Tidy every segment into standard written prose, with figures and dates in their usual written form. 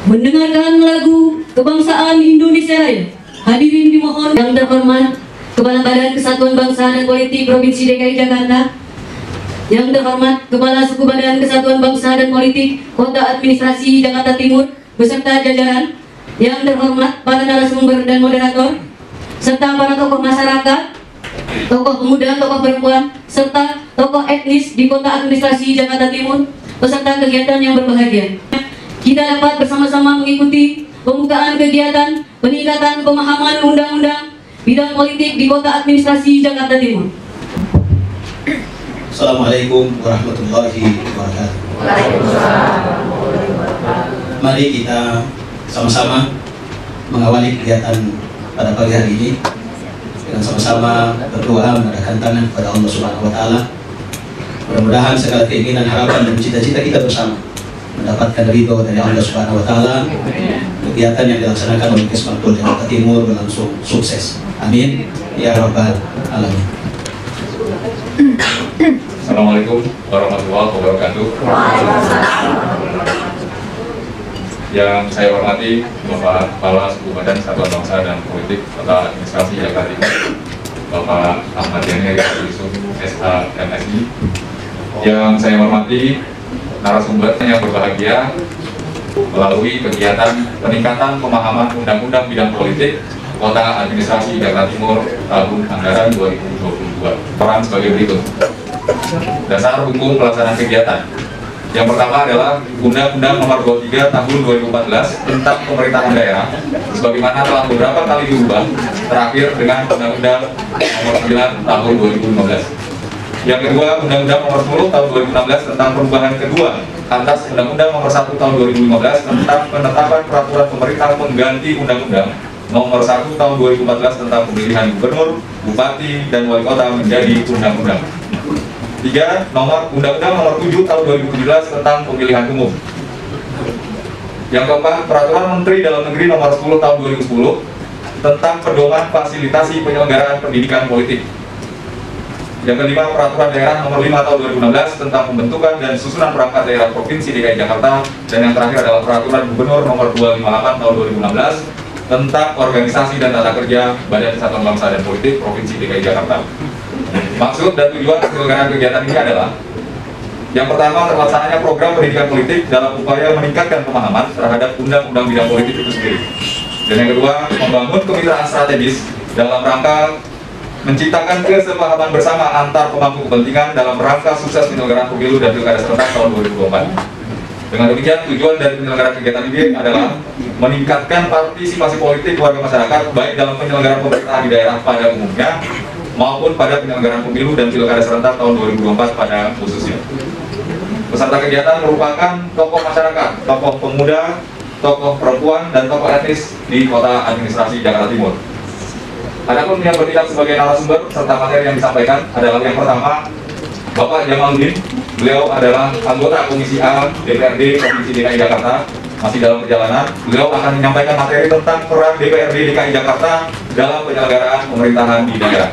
mendengarkan lagu kebangsaan Indonesia Raya. Hadirin dimohon yang terhormat Kepala Badan Kesatuan Bangsa dan Politik Provinsi DKI Jakarta, yang terhormat Kepala Suku Badan Kesatuan Bangsa dan Politik Kota Administrasi Jakarta Timur beserta jajaran, yang terhormat para narasumber dan moderator, serta para tokoh masyarakat, tokoh pemuda, tokoh perempuan, serta tokoh etnis di Kota Administrasi Jakarta Timur, peserta kegiatan yang berbahagia. Kita dapat bersama-sama mengikuti pembukaan kegiatan peningkatan pemahaman undang-undang bidang politik di Kota Administrasi Jakarta Timur. Assalamualaikum warahmatullahi wabarakatuh. Mari kita sama-sama mengawali kegiatan pada pagi hari ini dengan sama-sama berdoa, mengadakan tangan kepada Allah Subhanahu wa Ta'ala. Mudah-mudahan segala keinginan, harapan, dan cita-cita kita bersama mendapatkan ridho dari Allah Subhanahu wa Ta'ala. Kegiatan yang dilaksanakan oleh Kesbangpol Jakarta Timur berlangsung sukses. Amin ya rabbal alamin. Assalamualaikum warahmatullahi wabarakatuh. Yang saya hormati Bapak Kepala Suku Badan Kesatuan Bangsa dan Politik Kota Administrasi Jakarta Timur, Bapak Ahmad Yani Yusuf SH MSI. Yang saya hormati narasumber yang berbahagia melalui kegiatan peningkatan pemahaman undang-undang bidang politik Kota Administrasi Jakarta Timur tahun anggaran 2022. Peran sebagai berikut. Dasar hukum pelaksanaan kegiatan. Yang pertama adalah Undang-Undang Nomor 23 Tahun 2014 tentang Pemerintahan Daerah, sebagaimana telah beberapa kali diubah, terakhir dengan Undang-Undang Nomor 9 Tahun 2015. Yang kedua, Undang-Undang Nomor 10 Tahun 2016 tentang perubahan kedua atas Undang-Undang Nomor 1 Tahun 2015 tentang penetapan peraturan pemerintah pengganti Undang-Undang Nomor 1 Tahun 2014 tentang pemilihan gubernur, bupati, dan wali kota menjadi undang-undang. 3. Undang-Undang Nomor 7 Tahun 2017 tentang pemilihan umum. Yang keempat, Peraturan Menteri Dalam Negeri Nomor 10 Tahun 2010 tentang pedoman fasilitasi penyelenggaraan pendidikan politik. Yang kelima, Peraturan Daerah Nomor 5 Tahun 2016 tentang pembentukan dan susunan perangkat daerah Provinsi DKI Jakarta. Dan yang terakhir adalah Peraturan Gubernur Nomor 258 Tahun 2016 tentang organisasi dan tata kerja Badan Kesatuan Bangsa dan Politik Provinsi DKI Jakarta. Maksud dan tujuan penyelenggaraan kegiatan ini adalah: yang pertama, terlaksananya program pendidikan politik dalam upaya meningkatkan pemahaman terhadap undang-undang bidang politik itu sendiri. Dan yang kedua, membangun kemitraan strategis dalam rangka menciptakan kesepahaman bersama antar pemangku kepentingan dalam rangka sukses penyelenggaraan pemilu dan pilkada serentak tahun 2024. Dengan demikian, tujuan dari penyelenggaraan kegiatan ini adalah meningkatkan partisipasi politik warga masyarakat baik dalam penyelenggaraan pemerintahan di daerah pada umumnya maupun pada penyelenggaraan pemilu dan pilkada serentak tahun 2024 pada khususnya. Peserta kegiatan merupakan tokoh masyarakat, tokoh pemuda, tokoh perempuan, dan tokoh etnis di Kota Administrasi Jakarta Timur. Adapun yang bertindak sebagai narasumber serta materi yang disampaikan adalah yang pertama, Bapak Jamaluddin. Beliau adalah anggota Komisi A DPRD Provinsi DKI Jakarta, masih dalam perjalanan. Beliau akan menyampaikan materi tentang peran DPRD DKI Jakarta dalam penyelenggaraan pemerintahan di daerah.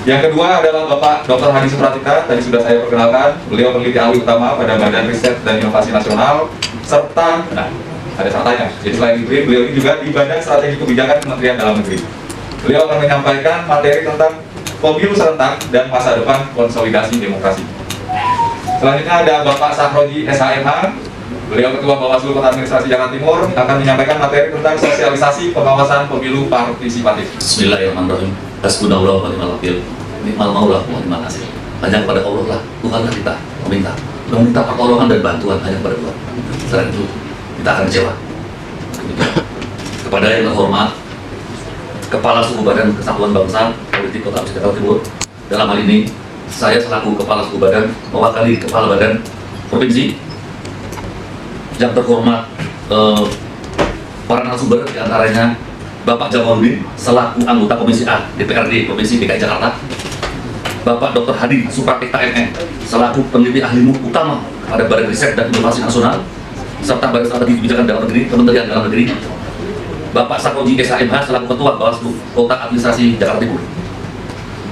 Yang kedua adalah Bapak Dr. Hadi Supratikta, tadi sudah saya perkenalkan. Beliau peneliti ahli utama pada Badan Riset dan Inovasi Nasional, serta, ada sertanya, jadi selain itu, beliau ini juga di Badan Strategi Kebijakan Kementerian Dalam Negeri. Beliau akan menyampaikan materi tentang pemilu serentak dan masa depan konsolidasi demokrasi. Selanjutnya ada Bapak Sahroji SHMH. Beliau Ketua Bawaslu Kota Administrasi Jakarta Timur akan menyampaikan materi tentang sosialisasi pengawasan pemilu partisipatif. Bismillahirrahmanirrahim. Hasbunallahu wa ni'mal wakil. Ni'mal maulah wa ni'mal nasir. Hanya kepada Allah lah, Tuhanlah kita meminta pertolongan dan bantuan hanya kepada Tuhan. Selain itu kita akan kecewa. Kepada yang terhormat Kepala Suku Badan Kesatuan Bangsa Politik Kota Administrasi Jakarta Timur, dalam hal ini saya selaku Kepala Suku Badan mewakili Kepala Badan Provinsi. Yang terhormat para narasumber, diantaranya Bapak Jamaluddin selaku anggota Komisi A DPRD Provinsi DKI Jakarta, Bapak Dr. Hadi Supratikta MN selaku peneliti ahli utama pada Badan Riset dan Inovasi Nasional serta Badan Strategi Kebijakan Dalam Negeri Kementerian Dalam Negeri, Bapak Sahroji SHMH selaku Ketua Bawaslu Kota Administrasi Jakarta Timur.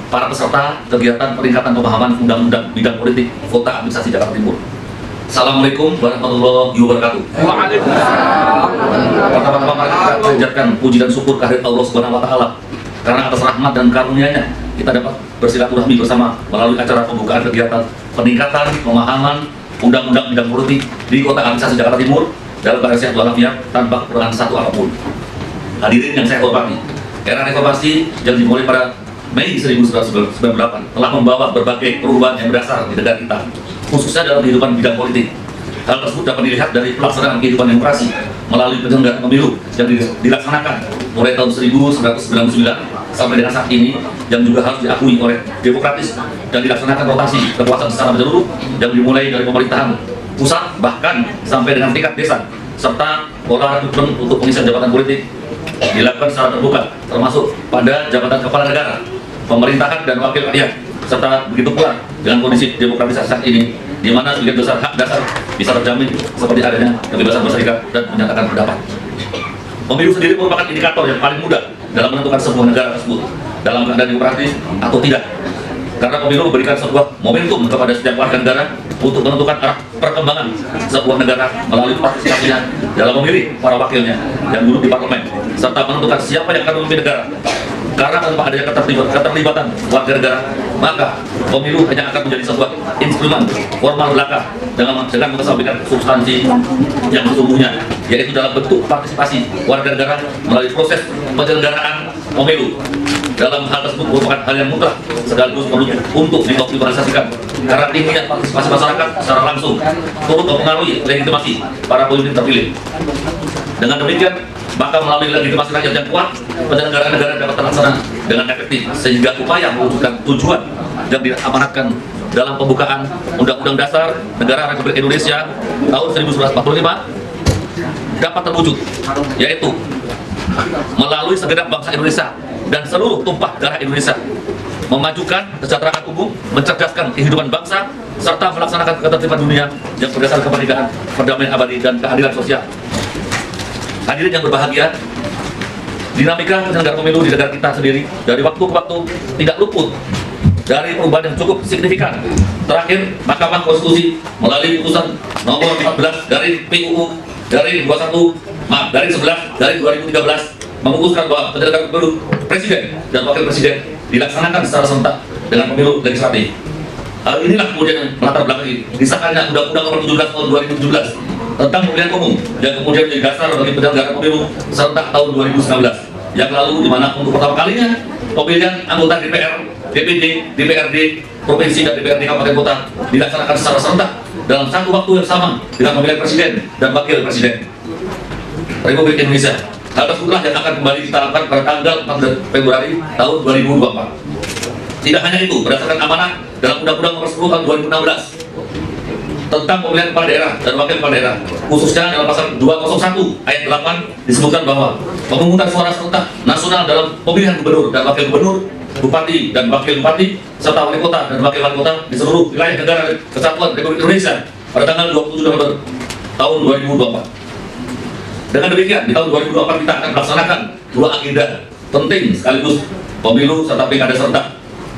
Para peserta kegiatan peningkatan pemahaman undang-undang bidang politik Kota Administrasi Jakarta Timur, Assalamualaikum warahmatullahi wabarakatuh. Pertama-tama mari kita panjatkan puji dan syukur kehadirat Allah Subhanahu wa taala karena atas rahmat dan karunia-Nya kita dapat bersilaturahmi bersama melalui acara pembukaan kegiatan peningkatan pemahaman undang-undang bidang politik di Kota Administrasi Jakarta Timur dalam keadaan sehat walafiat tanpa kekurangan satu apapun. Hadirin yang saya hormati, era reformasi yang dimulai pada Mei 1998 telah membawa berbagai perubahan yang berdasar di negara kita, khususnya dalam kehidupan bidang politik. Hal tersebut dapat dilihat dari pelaksanaan kehidupan demokrasi melalui penyelenggaraan pemilu yang dilaksanakan mulai tahun 1999 sampai dengan saat ini, yang juga harus diakui oleh demokratis dan dilaksanakan rotasi kekuasaan secara menyeluruh yang dimulai dari pemerintahan pusat bahkan sampai dengan tingkat desa, serta pola rekrutmen untuk pengisian jabatan politik dilakukan secara terbuka, termasuk pada jabatan kepala negara, pemerintahan dan wakil rakyat, serta begitu pula dengan kondisi demokratisasi saat ini, di mana sebagian besar hak dasar bisa terjamin seperti adanya kebebasan berserikat dan menyatakan pendapat. Pemilu sendiri merupakan indikator yang paling mudah dalam menentukan sebuah negara tersebut dalam keadaan demokratis atau tidak, karena pemilu memberikan sebuah momentum kepada setiap warga negara untuk menentukan arah perkembangan sebuah negara melalui partisipasinya dalam memilih para wakilnya yang duduk di parlemen, serta menentukan siapa yang akan memimpin negara. Karena tanpa adanya keterlibatan warga negara, maka pemilu hanya akan menjadi sebuah instrumen formal belaka dengan mengesampingkan substansi yang sesungguhnya, yaitu dalam bentuk partisipasi warga negara melalui proses penyelenggaraan pemilu. Dalam hal tersebut merupakan hal yang mutlak sekaligus perlu untuk dioptimalisasikan, karena tingginya partisipasi masyarakat secara langsung turut mempengaruhi legitimasi para pemimpin terpilih. Dengan demikian, maka melalui legitimasi rakyat yang kuat, penyelenggaraan negara dapat terlaksana dengan efektif, sehingga upaya mewujudkan tujuan yang diamanatkan dalam pembukaan Undang-Undang Dasar Negara Republik Indonesia tahun 1945 dapat terwujud, yaitu melalui segenap bangsa Indonesia dan seluruh tumpah darah Indonesia, memajukan kesejahteraan umum, mencerdaskan kehidupan bangsa, serta melaksanakan ketertiban dunia yang berdasarkan kemerdekaan, perdamaian abadi, dan keadilan sosial. Hadirin yang berbahagia, dinamika penyelenggaraan pemilu di negara kita sendiri dari waktu ke waktu tidak luput dari perubahan yang cukup signifikan. Terakhir, Mahkamah Konstitusi melalui putusan nomor 14 dari PUU dari 11 dari 2013 memutuskan bahwa penyelenggaraan pemilu presiden dan wakil presiden dilaksanakan secara serentak dengan pemilu legislatif. Hal inilah kemudian yang melatar belakangi disahkannya Undang-Undang Nomor 17 tahun 2017 tentang pemilihan umum yang kemudian menjadi dasar bagi penyelenggaraan pemilu serentak tahun 2019 yang lalu, di mana untuk pertama kalinya pemilihan anggota DPR, DPD, DPRD provinsi dan DPRD kabupaten kota dilaksanakan secara serentak dalam satu waktu yang sama dengan pemilihan presiden dan wakil presiden Republik Indonesia. Hal tersebutlah yang akan kembali kita lakukan pada tanggal 14 Februari tahun 2024. Tidak hanya itu, berdasarkan amanah dalam Undang-Undang Nomor 10 tahun 2016 tentang pemilihan kepala daerah dan wakil kepala daerah, khususnya dalam pasal 201 ayat 8 disebutkan bahwa pemungutan suara serentak nasional dalam pemilihan gubernur dan wakil gubernur, bupati dan wakil bupati, serta wali kota dan wakil wali kota di seluruh wilayah negara Kesatuan Republik Indonesia pada tanggal 27 November tahun 2024. Dengan demikian, di tahun 2024 kita akan melaksanakan dua agenda penting sekaligus pemilu serta pilkada serentak.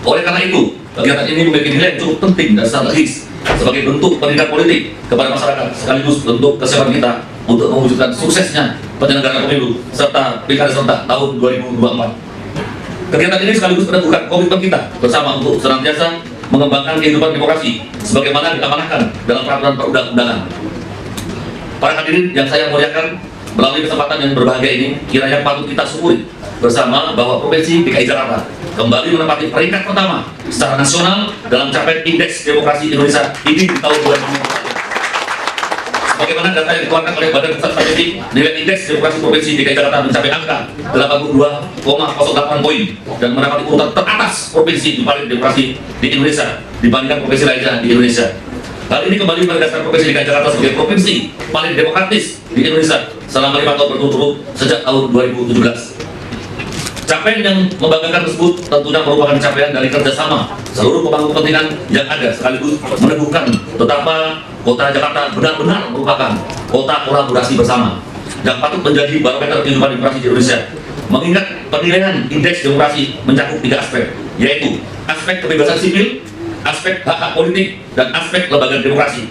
Oleh karena itu, kegiatan ini memiliki nilai cukup penting dan strategis sebagai bentuk pendidikan politik kepada masyarakat, sekaligus bentuk kesiapan kita untuk mewujudkan suksesnya penyelenggaraan pemilu serta pilkada serentak tahun 2024. Kegiatan ini sekaligus menentukan komitmen kita bersama untuk senantiasa mengembangkan kehidupan demokrasi sebagaimana diamanahkan dalam peraturan perundang-undangan. Para hadirin yang saya muliakan, melalui kesempatan yang berbahagia ini, kiranya patut kita syukuri bersama bahwa Provinsi DKI Jakarta kembali menempati peringkat pertama secara nasional dalam capaian Indeks Demokrasi Indonesia ini di tahun 2020. Sebagaimana data yang dikeluarkan oleh Badan Pusat Statistik, nilai Indeks Demokrasi Provinsi DKI Jakarta mencapai angka 82,08 poin dan mendapat urutan teratas provinsi di paling demokrasi di Indonesia dibandingkan provinsi lainnya di Indonesia. Hal ini kembali menegaskan Provinsi DKI Jakarta sebagai provinsi paling demokratis di Indonesia selama 5 tahun berturut-turut sejak tahun 2017. Capaian yang membanggakan tersebut tentunya merupakan capaian dari kerjasama seluruh pemangku kepentingan yang ada, sekaligus meneguhkan betapa Kota Jakarta benar-benar merupakan kota kolaborasi bersama yang patut menjadi barometer kehidupan demokrasi di Indonesia. Mengingat penilaian Indeks Demokrasi mencakup 3 aspek, yaitu aspek kebebasan sipil, aspek hak-hak politik, dan aspek lembaga demokrasi.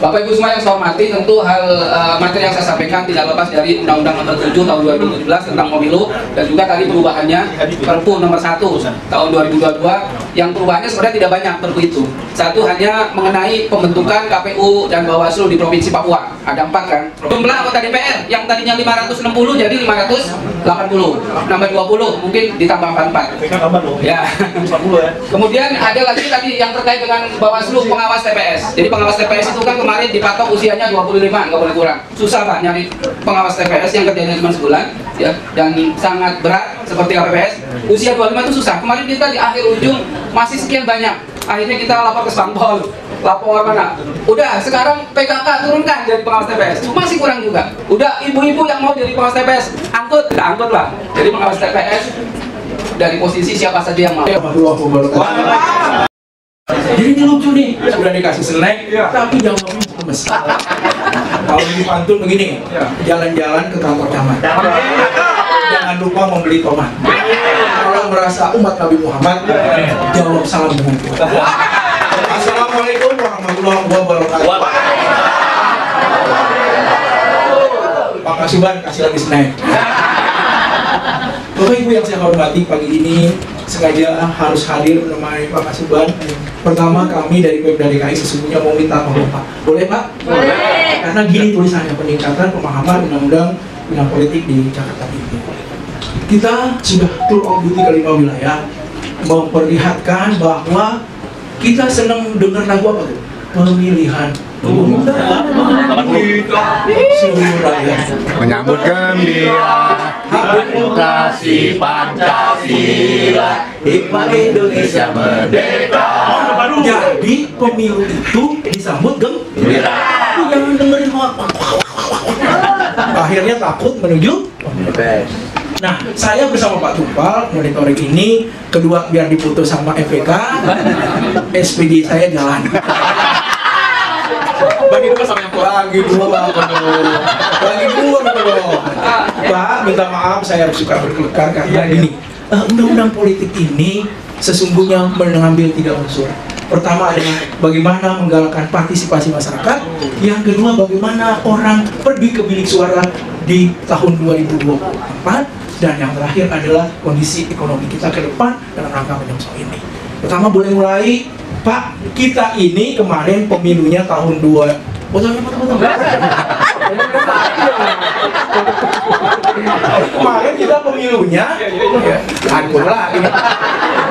Bapak Ibu semua yang saya hormati, tentu hal materi yang saya sampaikan tidak lepas dari Undang-Undang Nomor 7 Tahun 2017 tentang Pemilu, dan juga tadi perubahannya Perpu Nomor 1 Tahun 2022, yang perubahannya sebenarnya tidak banyak Perpu itu. Satu hanya mengenai pembentukan KPU dan Bawaslu di Provinsi Papua. Ada 4 kan? Jumlah anggota DPR yang tadinya 560 jadi 580, nambah 20, mungkin ditambah 44. Ya. Kemudian ada lagi tadi yang terkait dengan Bawaslu pengawas TPS. Jadi pengawas TPS itu kan kemarin dipatok usianya 25, nggak boleh kurang. Susah Pak nyari pengawas TPS yang kerjanya cuma sebulan, ya, dan sangat berat seperti KPPS. Usia 25 itu susah. Kemarin kita di akhir ujung masih sekian banyak. Akhirnya kita lapor ke Spangpol. Lapor mana? Udah, sekarang PKK turunkan jadi pengawas TPS. Masih kurang juga. Udah, ibu-ibu yang mau jadi pengawas TPS, angkut, kita angkut lah. Jadi pengawas TPS dari posisi siapa saja yang mau. Jadi ini lucu nih, sudah dikasih snack, tapi jawabnya lemes. Kalau di pantun begini, jalan-jalan ke kantor camat. Jangan lupa membeli tomat. Kalau merasa umat Nabi Muhammad, jawab salam dengan kuat. Assalamualaikum warahmatullahi wabarakatuh. Pak Kasuban kasih lagi snack. Bapak Ibu yang saya hormati, pagi ini sengaja harus hadir menemani Pak Kasuban. Pertama, kami dari Pemda DKI sesungguhnya mau minta tolong Pak. Boleh Pak? Boleh. Karena gini tulisannya, peningkatan pemahaman undang-undang bidang politik di Jakarta ini. Kita sudah tour of duty ke 5 wilayah, memperlihatkan bahwa kita senang dengar lagu apa tuh? Pemilihan umum seluruh rakyat menyambut gembira demokrasi Pancasila, hikmah Indonesia merdeka. Jadi pemilu itu disambut gembira. Jangan dengerin hoax. Akhirnya takut menuju pemilu. Nah, saya bersama Pak Tupal monitoring ini. Kedua, biar diputus sama FPK, SPD saya jalan. Bagi dua sama yang bagi dua gitu loh. Pak, minta maaf saya harus suka berkelekar karena gini, undang-undang politik ini sesungguhnya mengambil 3 unsur. Pertama adalah bagaimana menggalakkan partisipasi masyarakat. Yang kedua, bagaimana orang pergi ke bilik suara di tahun 2024. Dan yang terakhir adalah kondisi ekonomi kita ke depan dalam rangka menyongsong ini. Pertama, boleh mulai Pak, kita ini kemarin pemilunya tahun 2. Kemarin kita pemilunya,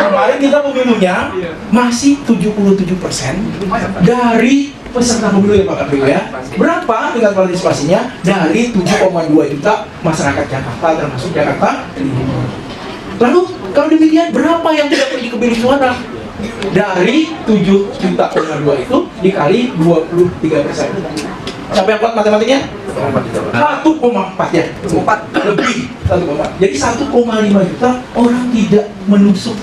kemarin kita pemilunya masih 77% dari peserta pemilu ya Pak Kapil ya. Berapa tingkat partisipasinya? Dari 7,2 juta masyarakat Jakarta termasuk Jakarta. Lalu kalau demikian berapa yang tidak pergi ke bilik suara? Dari 7,2 juta itu dikali 23%. Sampai yang kuat matematiknya? 1,4 ya? 4 lebih 1,4. Jadi 1,5 juta orang tidak menusuk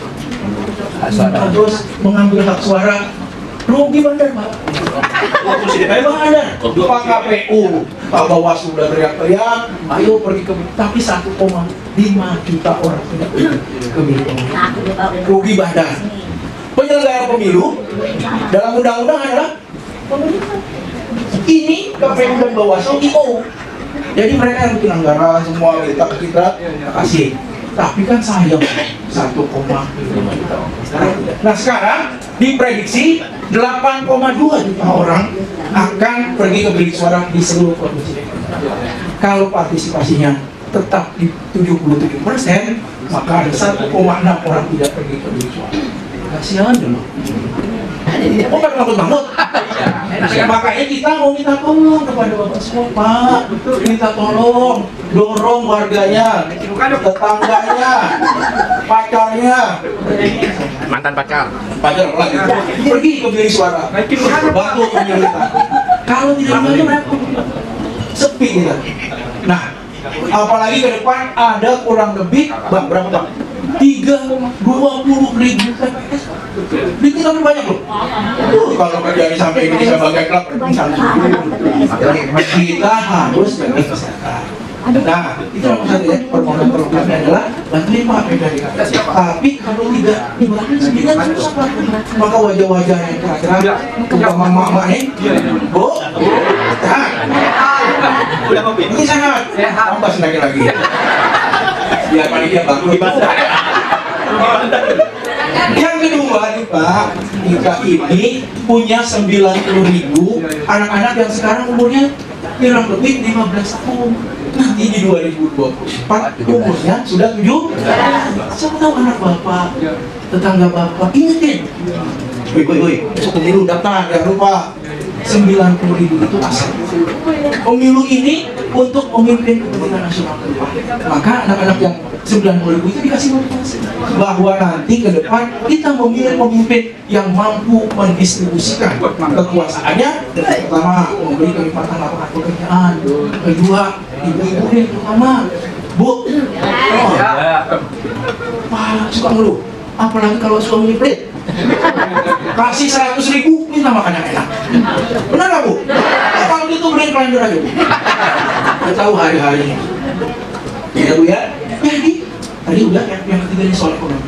terus mengambil hak suara. Rugi bandar Pak. Pak KPU, Pak Bawaslu sudah teriak-teriak, ayo pergi ke, tapi 1,5 juta orang tidak ke bilik. Rugi bandar. Penyelenggara pemilu dalam undang-undang adalah pemerintah. Ini KPU dan Bawaslu IO. Jadi mereka yang bikin anggaran semua kita kasih. Tapi kan sayang 1,5 juta. Nah sekarang diprediksi 8,2 juta orang akan pergi ke bilik suara di seluruh provinsi. Kalau partisipasinya tetap di 77%, maka ada 1,6 orang tidak pergi ke bilik suara. Kasihan dulu. Oh, kan bangun. Makanya kita mau minta tolong kepada Bapak semua, Pak. Minta tolong, dorong warganya, tetangganya, pacarnya, mantan pacar lagi. Pergi ke bilik suara, bantu pemerintah. Kalau tidak banyak, sepi kita. Nah, apalagi ke depan ada kurang lebih berapa Pak? 20.000 TPS. Di kita banyak loh. Kalau kerjanya sampai ini bisa bagai klub, kita harus jaga kesehatan. Nah, itu nomor satu ya. Permohonan programnya adalah bantuin Pak PDKI. Tapi kalau tidak dibantu sendirian susah Pak. Maka wajah-wajah yang kira-kira mama-mama nih, Bu, tahan. Ini sangat. Tambah sedikit lagi. Biar panitia baru dibantah. Yang kedua nih Pak, kita ini punya 90.000 anak-anak yang sekarang umurnya kurang lebih 15 tahun. Nanti di 2024 umurnya sudah 7. Siapa tahu anak bapak, tetangga bapak, ingetin. Woi, besok pemilu daftar, jangan lupa. 90.000 itu asal. Pemilu ini untuk memimpin kepentingan nasional ke depan. Maka anak-anak yang 90.000 itu dikasih motivasi bahwa nanti ke depan kita memilih pemimpin yang mampu mendistribusikan kekuasaannya. Pertama, memberi kenikmatan lapangan pekerjaan. Kedua, ibu-ibu yang terutama, Bu, Pak suka ngeluh, apalagi kalau suaminya pelit. Kasih 100.000 minta makan yang enak. Benar nggak Bu? Kalau gitu beliin kalender aja Bu. Kita tahu hari-harinya. Ya Bu ya. Jadi tadi udah yang ketiga ini soal ekonomi.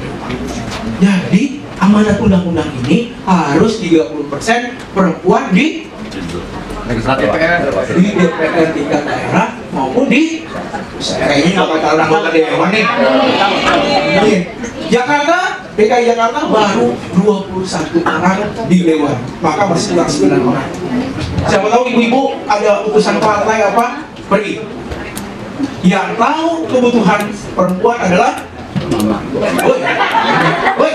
Jadi amanat undang-undang ini harus 30% perempuan di DPR tingkat daerah maupun di kayaknya nggak bakal anggota dewan nih. Jakarta, DKI Jakarta baru 21 orang di dewan, maka masih kurang 9 orang. Siapa tahu ibu-ibu ada utusan partai apa, pergi. Yang tahu kebutuhan perempuan adalah woi,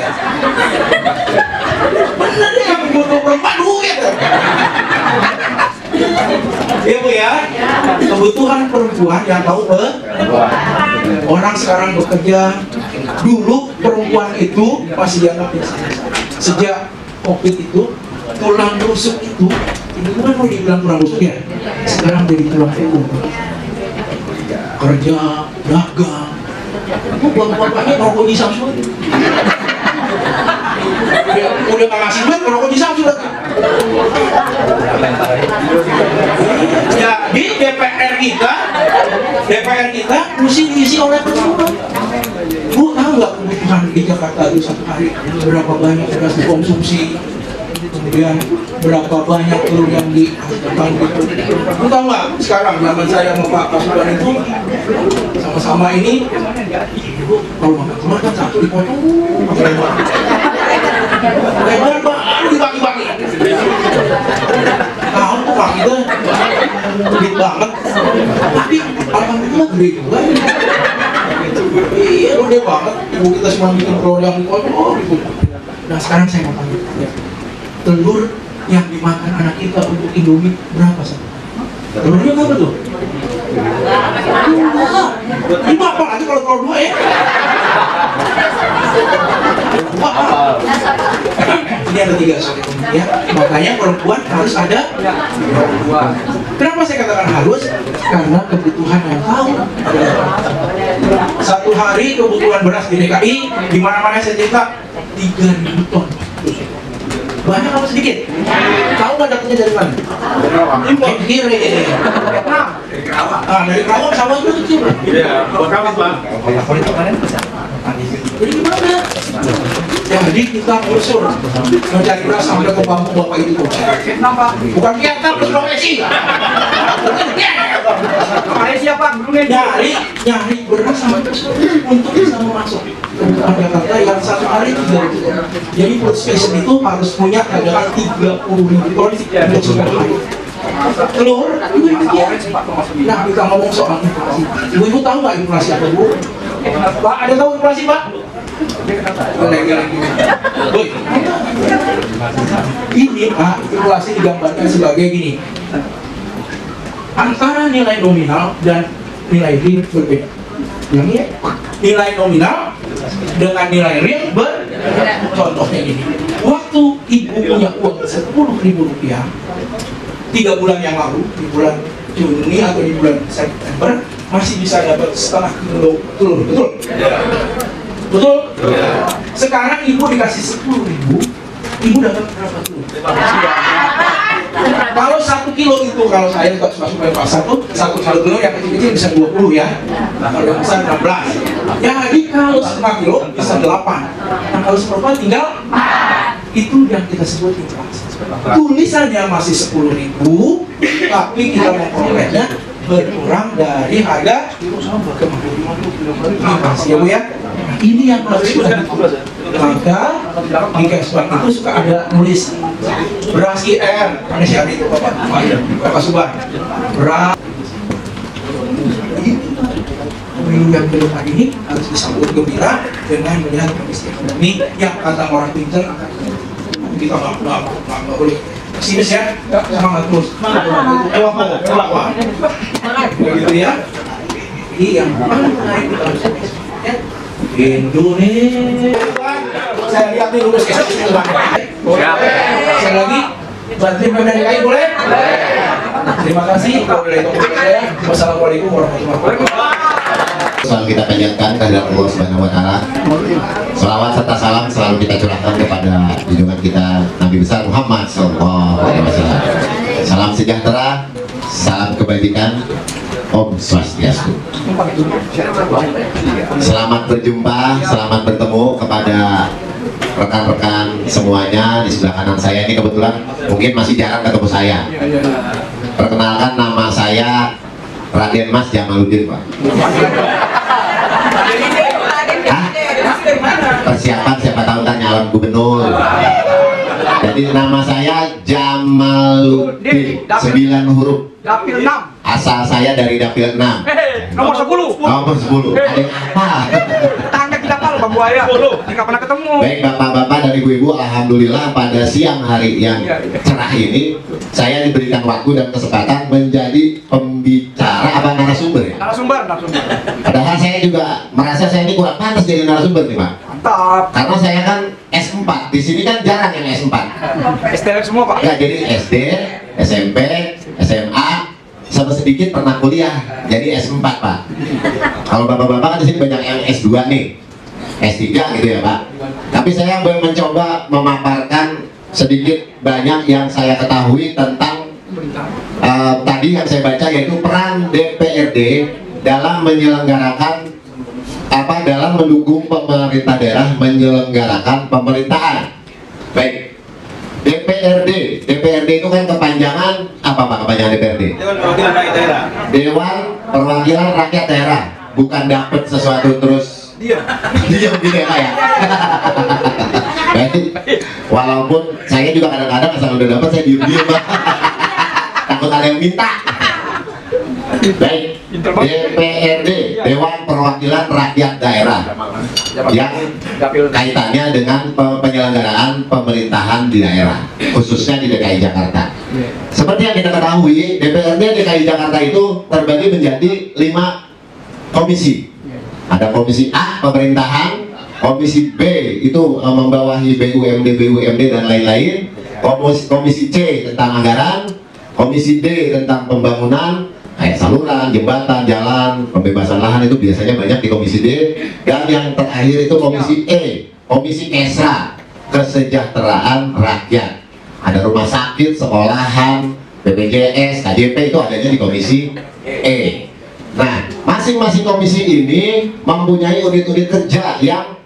bener nih yang butuh perempuan duit. Ya Bu ya, kebutuhan perempuan yang tahu orang sekarang bekerja. Dulu perempuan itu masih dianggap biasa. Sejak COVID itu, tulang rusuk itu bukan mau dibilang tulang rusuk ya, sekarang jadi tulang punggung. Kerja, dagang, itu bapak-bapaknya ngerokok di Samsung. Udah nggak ngasih duit, ngerokok di Samsung lagi. Jadi DPR kita mesti diisi oleh perempuan. Bu tahu nggak kebutuhan di Jakarta itu satu hari berapa banyak beras dikonsumsi, kemudian berapa banyak telur yang dihasilkan gitu. Bu tahu nggak sekarang zaman saya sama Pak Pasukan itu sama-sama ini, kalau makan telur kan satu dipotong, lebar baru dibagi-bagi. Tahu tuh Pak kita gede banget, tapi alhamdulillah gede juga. Iya, gede banget. Ibu kita semua bikin telur yang dipotong gitu. Nah sekarang saya mau tanya, telur yang dimakan anak kita untuk Indomie berapa sih? Telurnya berapa tuh? Ini apa lagi kalau telur 2 ya? Ini ada 3 soal ya. Makanya perempuan harus ada. Kenapa saya katakan harus? Karena kebutuhan yang tahu. Satu hari kebutuhan beras di DKI di mana-mana saya cerita 3.000 ton. Banyak apa sedikit? Tahu nggak dapetnya dari mana? Impor kiri. Dari Kerawang sama itu kecil. Iya, buat apa Pak? Jadi gimana? Jadi kita usul mencari beras sampai ke kampung bapak itu. Bukan Vietnam terus profesi. Malaysia Pak, nyari beras sampai untuk bisa masuk ke Jakarta yang satu hari 3.000. Jadi food station itu harus punya cadangan 30.000 ton untuk sebulan. Telur, nah kita ngomong soal inflasi. Ibu-ibu tahu nggak inflasi apa Bu? Pak, ada tahu inflasi Pak? Ini Pak, inflasi digambarkan sebagai gini. Antara nilai nominal dan nilai real berbeda. Yang ini nilai nominal dengan nilai real berbeda. Contohnya gini. Waktu ibu punya uang 10.000 rupiah 3 bulan yang lalu, di bulan Juni atau di bulan September, masih bisa dapat setengah kilo telur, betul? Betul? Sekarang ibu dikasih 10.000, ibu dapat berapa telur? Kalau 1 kilo itu, kalau saya masuk ke pasar tuh 1 kilo telur yang kecil-kecil bisa 20 ya. Nah, kalau yang besar 16. Jadi kalau 1/2 kilo bisa 8. Nah, kalau seperempat tinggal 4. Itu yang kita sebut inflasi. Tulisannya masih 10.000, tapi kita memperolehnya berkurang dari harga inflasi ya Bu ya. Nah, ini yang harus kita maka di Kesbank itu suka ada nulis beras IR, ini siapa itu Bapak Subhan, beras pemilu yang kedua ini harus disambut gembira dengan melihat kondisi ekonomi yang kata orang pintar akan kita nggak boleh pesimis ya, semangat terus, ewah gitu ya. Jadi yang paling menarik kita harus ya Indonesia. Saya lihat nih lulus ke sini sekali lagi bantuin Pemda DKI boleh? Terima kasih. Wassalamualaikum warahmatullahi wabarakatuh. Selalu kita panjatkan kehadirat Allah Subhanahu wa Ta'ala. Selawat serta salam selalu kita curahkan kepada junjungan kita Nabi besar Muhammad SAW. Salam sejahtera, salam kebajikan, Om Swastiastu. Selamat berjumpa, selamat bertemu kepada rekan-rekan semuanya di sebelah kanan saya ini. Kebetulan mungkin masih jarang ketemu saya. Perkenalkan, nama saya Raden Mas Jamaluddin, Pak. Persiapan siapa tahu tanya calon gubernur. Jadi nama saya Jamaluddin, 9 huruf. Dapil 6. Asal saya dari Dapil 6. Nomor 10. Nomor 10. Ada yang apa? Tangga tidak tahu Bang Buaya. Tidak pernah ketemu. Baik Bapak-bapak dan Ibu-ibu, alhamdulillah pada siang hari yang cerah ini saya diberikan waktu dan kesempatan menjadi pembicara apa narasumber ya? Narasumber. Padahal saya juga merasa saya ini kurang pantas jadi narasumber nih Pak. Mantap. Karena saya kan S4, di sini kan jarang yang S4. STL semua Pak. Ya, jadi SD, SMP, SMA, sama sedikit pernah kuliah, jadi S4 Pak. Kalau bapak-bapak kan di sini banyak yang S2 nih, S3 gitu ya Pak. Tapi saya mencoba memaparkan sedikit banyak yang saya ketahui tentang tadi yang saya baca, yaitu peran DPRD dalam menyelenggarakan dalam mendukung pemerintah daerah menyelenggarakan pemerintahan. Baik, DPRD itu kan kepanjangan apa Pak, kepanjangan DPRD? Dewan Perwakilan Rakyat Daerah. Dewan Perwakilan Rakyat Daerah, bukan dapat sesuatu terus diam gitu ya Pak ya. Baik, walaupun saya juga kadang-kadang asal udah dapat saya diem Pak. Takut ada yang minta. Baik, DPRD, Dewan Perwakilan Rakyat Daerah, yang kaitannya dengan penyelenggaraan pemerintahan di daerah, khususnya di DKI Jakarta. Seperti yang kita ketahui, DPRD DKI Jakarta itu terbagi menjadi 5 komisi. Ada komisi A, pemerintahan; komisi B itu membawahi BUMD dan lain-lain; komisi C tentang anggaran; komisi D tentang pembangunan kayak saluran, jembatan, jalan, pembebasan lahan, itu biasanya banyak di komisi D. Dan yang terakhir itu komisi E, komisi KESRA, kesejahteraan rakyat. Ada rumah sakit, sekolahan, BPJS, KJP, itu adanya di komisi E. Nah, masing-masing komisi ini mempunyai unit-unit kerja yang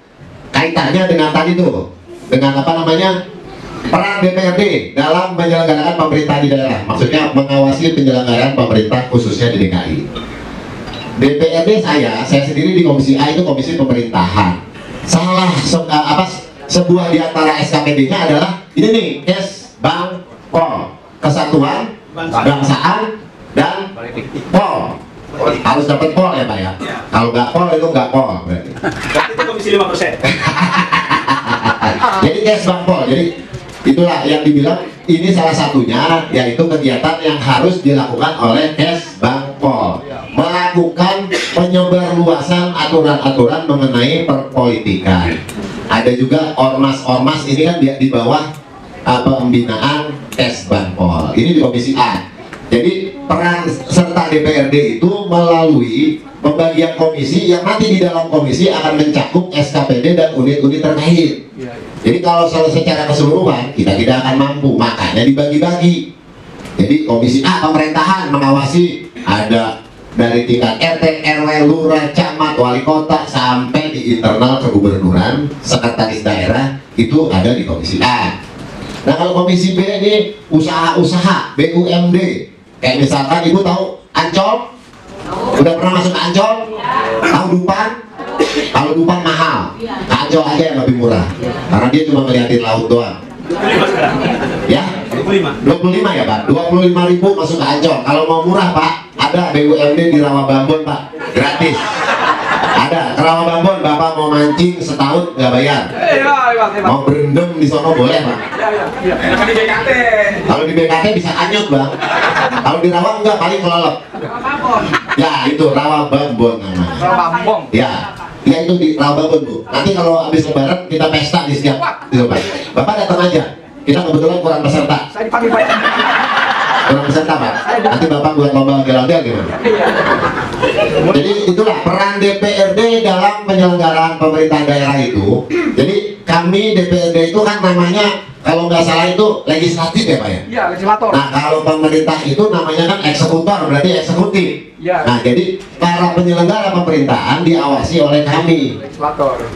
kaitannya dengan tadi tuh, dengan apa namanya, peran DPRD dalam menyelenggarakan pemerintah di daerah, maksudnya mengawasi penyelenggaraan pemerintah khususnya di DKI. DPRD saya sendiri di komisi A itu komisi pemerintahan. Sebuah di antara SKPD-nya adalah ini nih, Kesbangpol, Kesatuan Bangsaan dan Pol. Harus dapat Pol ya Pak ya. Kalau nggak Pol itu nggak Pol berarti. Itu komisi 5%. Jadi Kesbangpol, jadi itulah yang dibilang ini salah satunya, yaitu kegiatan yang harus dilakukan oleh Kesbangpol, melakukan penyebarluasan aturan-aturan mengenai perpolitikan. Ada juga ormas-ormas, ini kan di bawah pembinaan Kesbangpol. Ini di komisi A. Jadi peran serta DPRD itu melalui pembagian komisi yang nanti di dalam komisi akan mencakup SKPD dan unit-unit terkait. Jadi kalau secara keseluruhan kita tidak akan mampu, makanya dibagi-bagi. Jadi komisi A pemerintahan mengawasi, ada dari tingkat RT, RW, lurah, camat, wali kota sampai di internal kegubernuran, sekretaris daerah itu ada di komisi A. Nah kalau komisi B ini usaha-usaha BUMD, kayak misalkan ibu tahu Ancol, udah pernah masuk ke Ancol? Tahu Dupan? Kalau Dupan mahal, ke Ancol aja yang lebih murah, karena dia cuma ngeliatin laut doang. Ya, 25 ya Pak, 25.000 masuk ke Ancol. Kalau mau murah Pak, ada BUMD di Rawabambon Pak, gratis. Ada ke Rawabambon, Bapak mau mancing setahun nggak bayar. Mau berendam di sono boleh Pak. Kalau di BKT bisa anyut Bang. Kalau di Rawa enggak, paling kelelep. Ya itu Rawabambon namanya. Ya. Ya itu di Rawabambon Bu. Nanti kalau habis lebaran kita pesta di setiap gitu Pak. Bapak datang aja. Kita kebetulan kurang peserta. Saya dipanggil Pak. Kurang peserta Pak. Nanti Bapak buat lomba ondel-ondel gimana? Jadi itulah peran DPRD dalam penyelenggaraan pemerintahan daerah itu. Jadi kami DPRD itu kan namanya kalau nggak salah itu legislatif ya Pak ya? Iya, legislator. Nah kalau pemerintah itu namanya kan eksekutor, berarti eksekutif. Ya. Nah jadi para penyelenggara pemerintahan diawasi oleh kami,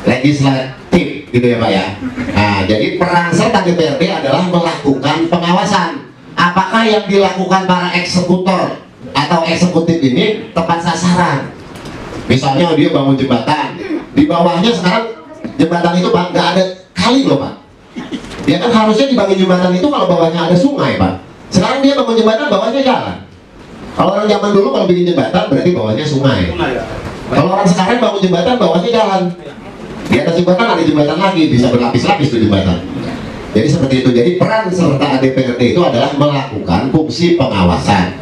legislatif gitu ya Pak ya. Nah jadi peran serta DPRD adalah melakukan pengawasan apakah yang dilakukan para eksekutor atau eksekutif ini tepat sasaran. Misalnya dia bangun jembatan, di bawahnya sekarang jembatan itu Pak nggak ada kali loh Pak. Dia kan harusnya dibangun jembatan itu kalau bawahnya ada sungai Pak. Sekarang dia bangun jembatan bawahnya jalan. Kalau orang zaman dulu kalau bikin jembatan berarti bawahnya sungai. Kalau orang sekarang bangun jembatan bawahnya jalan. Di atas jembatan ada jembatan lagi, bisa berlapis-lapis tuh jembatan. Jadi seperti itu. Jadi peran serta DPRD itu adalah melakukan fungsi pengawasan.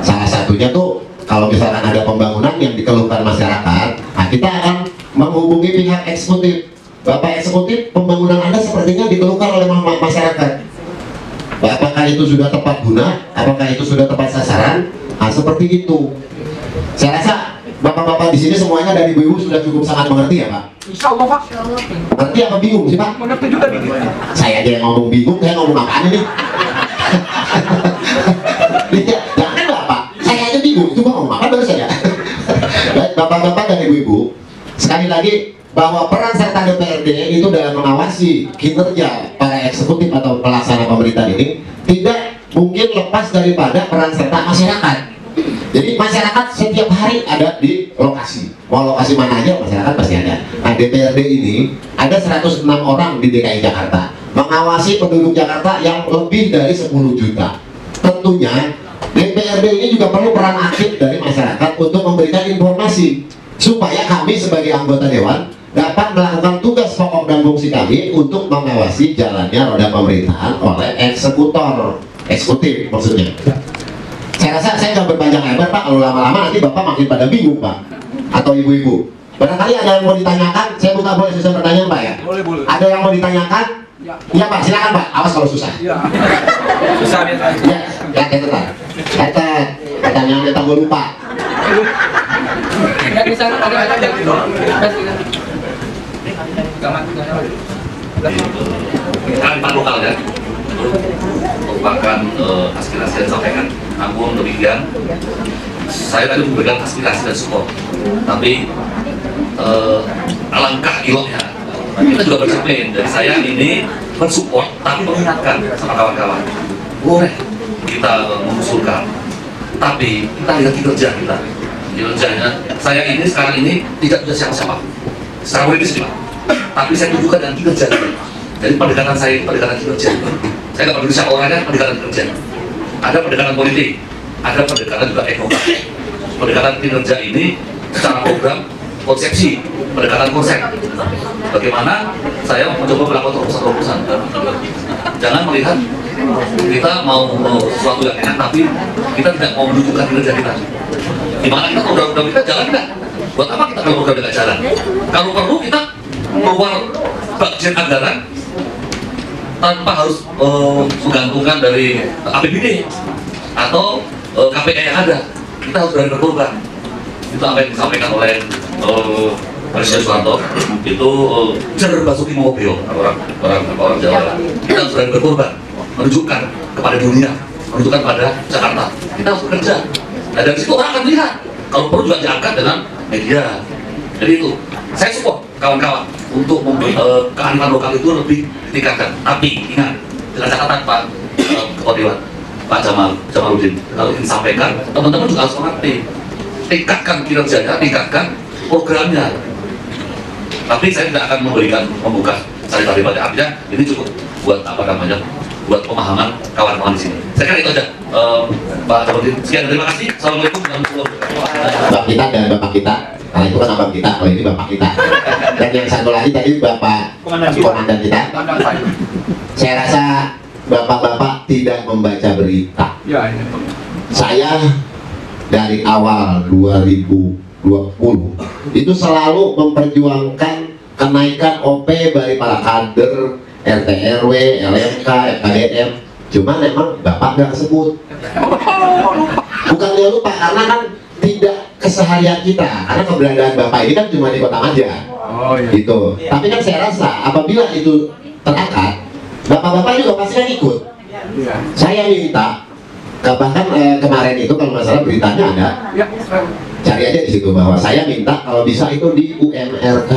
Salah satunya tuh kalau misalkan ada pembangunan yang dikeluhkan masyarakat, nah kita akan menghubungi pihak eksekutif. Bapak eksekutif, pembangunan Anda sepertinya dikeluhkan oleh masyarakat. Apakah itu sudah tepat guna? Apakah itu sudah tepat sasaran? Nah, seperti itu. Saya rasa bapak-bapak di sini semuanya dari ibu-ibu sudah cukup sangat mengerti ya Pak? Insya Allah Pak. Ngerti apa bingung sih Pak? Mengerti juga nih. Saya aja yang ngomong bingung, saya ngomong apaan ini? Jangan Bapak, saya aja bingung. Itu Bang ngomong apa baru saja. Bapak-bapak dan ibu-ibu, sekali lagi bahwa peran serta DPRD itu dalam mengawasi kinerja para eksekutif atau pelaksana pemerintahan ini tidak mungkin lepas daripada peran serta masyarakat. Jadi masyarakat setiap hari ada di lokasi, mau lokasi mana aja masyarakat pasti ada. Nah DPRD ini ada 106 orang di DKI Jakarta mengawasi penduduk Jakarta yang lebih dari 10 juta. Tentunya DPRD ini juga perlu peran aktif dari masyarakat untuk memberikan informasi supaya kami sebagai anggota dewan dapat melakukan tugas pokok dan fungsi kami untuk mengawasi jalannya roda pemerintahan oleh eksekutif maksudnya. Saya rasa saya nggak berpanjang lebar Pak, kalau lama-lama nanti Bapak makin pada bingung Pak, atau ibu-ibu. Barangkali ada yang mau ditanyakan, saya buka boleh susah pertanyaan Pak ya? Boleh. Ada yang mau ditanyakan? Iya Pak, silakan Pak, awas kalau susah. Iya. Susah ya. Ya, catat. Pertanyaan kita gue lupa. Pak lokal ya merupakan aspirasi yang disampaikan, namun demikian saya tadi memberikan aspirasi dan support, tapi alangkah iloknya kita juga bercermin dari saya ini bersupport tapi mengingatkan sama kawan-kawan, boleh kita mengusulkan tapi kita lihat kinerjanya. Saya ini sekarang ini tidak punya siapa-siapa secara politis Pak, tapi saya tunjukkan dengan kinerja. Jadi pendekatan saya pendekatan kinerja. Saya nggak peduli siapa orangnya, pendekatan kinerja. Ada pendekatan politik, ada pendekatan juga ekonomi. Pendekatan kinerja ini secara program, konsepsi, pendekatan konsep. Bagaimana saya mencoba melakukan terobosan-terobosan. Jangan melihat kita mau sesuatu yang enak, tapi kita tidak mau menunjukkan kinerja kita. Dimana kita program-program kita jalan tidak? Buat apa kita kalau program tidak jalan? Kalau perlu kita keluar bagian anggaran tanpa harus menggantungkan dari APBD atau KPK yang ada. Kita harus berani berkorban. Itu apa yang disampaikan oleh Presiden Soeharto. Itu jar basuki mawabeo orang Jawa. Kita harus berani berkorban, menunjukkan kepada dunia menentukan pada Jakarta. Kita harus bekerja. Nah, dari situ orang akan lihat. Kalau perlu juga diangkat dengan media. Jadi itu, saya support kawan-kawan untuk kearifan lokal itu lebih ditingkatkan. Tapi ingat, dengan catatan Pak Ketua Dewan, Pak Jamaluddin, kalau ingin sampaikan, teman-teman juga harus mengerti. Tingkatkan kinerjanya, tingkatkan programnya. Tapi saya tidak akan membuka sari-sari pada artinya ini cukup buat buat pemahaman kawan-kawan di sini. Saya kira itu aja, Pak Jamaluddin. Sekian, terima kasih. Assalamualaikum warahmatullahi wabarakatuh. Bapak kita dan bapak kita, karena itu kan abang kita, kalau ini bapak kita. Dan yang satu lagi tadi bapak komandan kita. Saya rasa bapak-bapak tidak membaca berita. Saya dari awal 2020 itu selalu memperjuangkan kenaikan OP dari para kader RT RW, LMK, FKDM. Cuma memang bapak nggak sebut. Bukan dia lupa, karena kan tidak keseharian kita. Karena keberadaan bapak ini kan cuma di Kota Maja. Gitu. Tapi kan saya rasa apabila itu terangkat, bapak-bapak juga pasti kan ikut. Saya minta, bahkan kemarin itu kalau masalah beritanya ada, cari aja di situ bahwa saya minta kalau bisa itu di UMRK.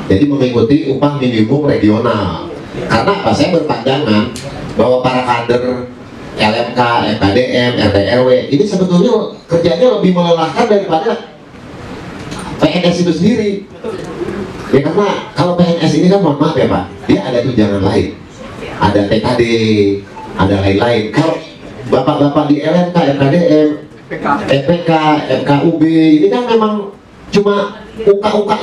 Jadi mengikuti upah minimum regional. Karena apa? Saya berpandangan bahwa para kader LMK, FKDM, RT RW ini sebetulnya kerjanya lebih melelahkan daripada PNS itu sendiri. Ya karena kalau PNS ini kan mohon maaf ya Pak, dia ada tunjangan lain, ada TKD, ada lain-lain. Kalau bapak-bapak di LMK, FKDM, FPK, FKUB ini kan memang cuma uka-uka